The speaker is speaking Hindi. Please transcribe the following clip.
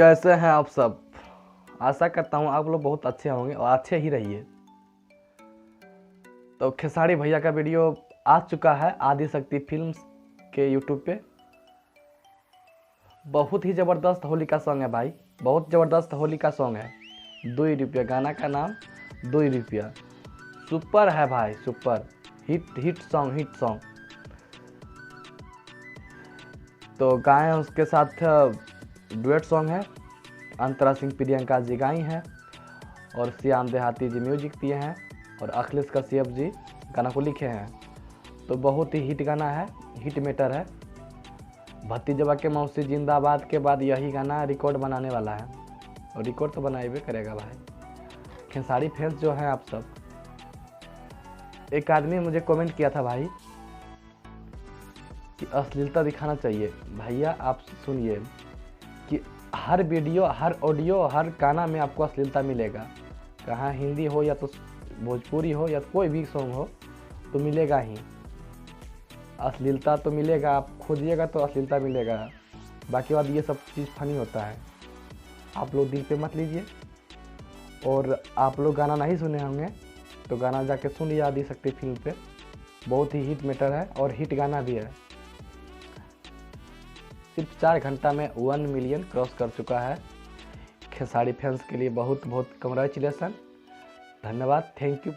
कैसे हैं आप सब। आशा करता हूँ आप लोग बहुत अच्छे होंगे और अच्छे ही रहिए। तो खेसारी भैया का वीडियो आ चुका है आदिशक्ति फिल्म्स के यूट्यूब पे। बहुत ही ज़बरदस्त होली का सॉन्ग है भाई, बहुत ज़बरदस्त होली का सॉन्ग है। 2 रुपया, गाना का नाम 2 रुपया। सुपर है भाई, सुपर हिट सॉन्ग। तो गाएं उसके साथ डुएट सॉन्ग है, अंतरा सिंह प्रियंका जी गाई हैं और श्याम देहाती जी म्यूजिक दिए हैं और अखिलेश कश्यप जी गाना को लिखे हैं। तो बहुत ही हिट गाना है, हिट मेटर है। भतीजवा के मौसी जिंदाबाद के बाद यही गाना रिकॉर्ड बनाने वाला है और रिकॉर्ड तो बनाए करेगा भाई। खेसारी फैंस जो हैं आप सब, एक आदमी मुझे कमेंट किया था भाई कि अश्लीलता दिखाना चाहिए। भैया आप सुनिए कि हर वीडियो, हर ऑडियो, हर गाना में आपको अश्लीलता मिलेगा। कहाँ हिंदी हो या तो भोजपुरी हो या कोई भी सॉन्ग हो तो मिलेगा ही अश्लीलता, तो मिलेगा। आप खोजिएगा तो अश्लीलता मिलेगा। बाकी बात ये सब चीज़ फनी होता है, आप लोग दिल पे मत लीजिए। और आप लोग गाना नहीं सुने होंगे तो गाना जाके सुनिए आदिशक्ति फिल्म पे, बहुत ही हिट मैटर है और हिट गाना भी है। सिर्फ 4 घंटा में 1 मिलियन क्रॉस कर चुका है। खेसारी फैंस के लिए बहुत बहुत कंग्रेचुलेसन, धन्यवाद, थैंक यू।